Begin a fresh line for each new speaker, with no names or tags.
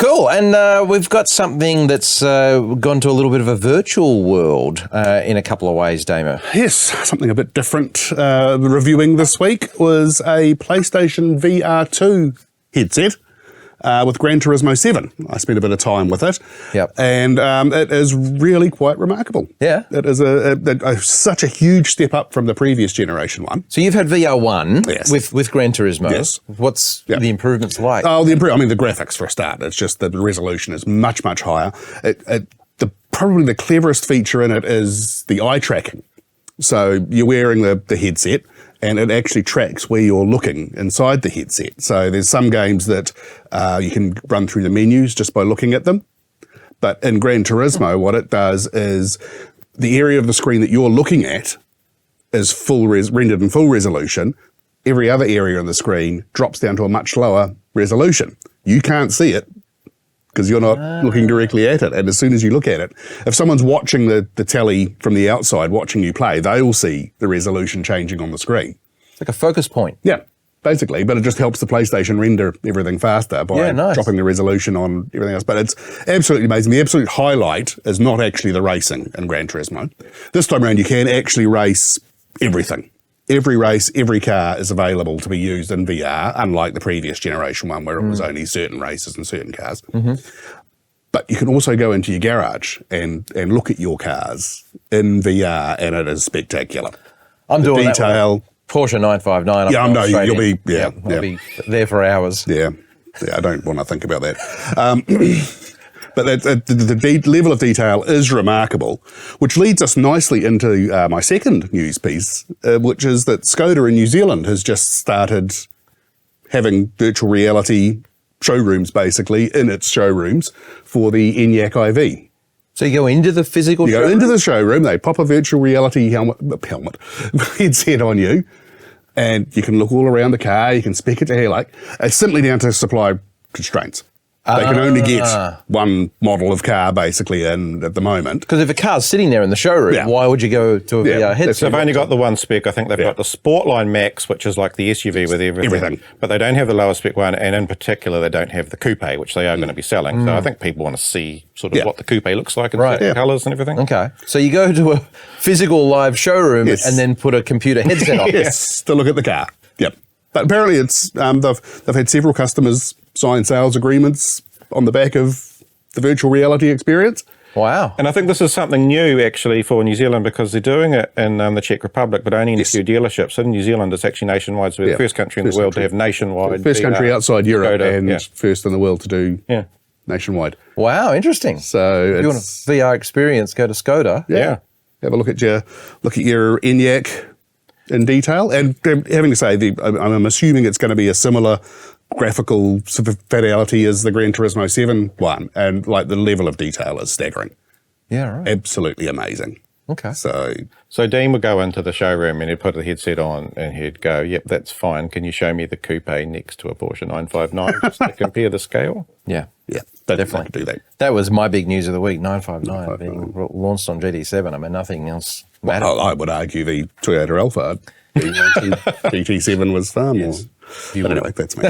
Cool. And we've got something that's gone to a little bit of a virtual world in a couple of ways, Damien.
Yes, something a bit different. Reviewing this week was a PlayStation VR2 headset with Gran Turismo 7. I spent a bit of time with it.
Yep.
And it is really quite remarkable.
Yeah.
It is such a huge step up from the previous generation one.
So you've had VR1
Yes.
with Gran Turismo.
Yes.
What's the improvements like?
Oh, the graphics for a start. It's just that the resolution is much, much higher. Probably the cleverest feature in it is the eye tracking. So you're wearing the headset and it actually tracks where you're looking inside the headset. So there's some games that you can run through the menus just by looking at them. But in Gran Turismo, what it does is the area of the screen that you're looking at is rendered in full resolution. Every other area on the screen drops down to a much lower resolution. You can't see it because you're not looking directly at it. And as soon as you look at it, if someone's watching the telly from the outside, watching you play, they'll see the resolution changing on the screen.
It's like a focus point.
Yeah, basically. But it just helps the PlayStation render everything faster by dropping the resolution on everything else. But it's absolutely amazing. The absolute highlight is not actually the racing in Gran Turismo. This time around, you can actually race everything. Every race, every car is available to be used in VR, unlike the previous generation one where it was only certain races and certain cars. Mm-hmm. But you can also go into your garage and look at your cars in VR, and it is spectacular.
I'm
the
doing
detail.
That Porsche 959.
Yeah, I know you'll be.
I'll be there for hours.
Yeah, I don't want to think about that. But the level of detail is remarkable, which leads us nicely into my second news piece, which is that Skoda in New Zealand has just started having virtual reality showrooms, basically, in its showrooms for the ENIAC IV.
So you go into the physical showroom?
You go into the showroom, they pop a virtual reality headset on you, and you can look all around the car, you can spec it to hair like. It's simply down to supply constraints. They can only get one model of car, basically, in at the moment.
Because if a car's sitting there in the showroom, why would you go to a VR headset?
They've only got the one spec. I think they've got the Sportline Max, which is like the SUV with everything. But they don't have the lower spec one, and in particular, they don't have the coupe, which they are going to be selling. So I think people want to see sort of what the coupe looks like in certain colours and everything.
Okay. So you go to a physical live showroom and then put a computer headset on.
Yes, to look at the car. Yep. But apparently it's they've had several customers sign sales agreements on the back of the virtual reality experience.
Wow.
And I think this is something new, actually, for New Zealand, because they're doing it in the Czech Republic, but only in a few dealerships. In New Zealand, it's actually nationwide. So we're the first country in the world to have nationwide.
First country outside Europe
Skoda,
and first in the world to do nationwide.
Wow, interesting.
So
if you want a VR experience, go to Skoda.
Yeah. Have a look at your ENIAC in detail. And having to say, I'm assuming it's going to be a similar graphical fidelity as the Gran Turismo 7 one, and like the level of detail is staggering.
Yeah, right.
Absolutely amazing.
Okay.
So Dean would go into the showroom and he'd put the headset on and he'd go, yep, that's fine. Can you show me the coupe next to a Porsche 959 just to compare the scale?
Yeah.
Yeah,
definitely
do that.
That was my big news of the week, 959 being launched on GT7. I mean, nothing else mattered.
Well, I would argue the Toyota Alphard GT7 was far more. But anyway, that's me.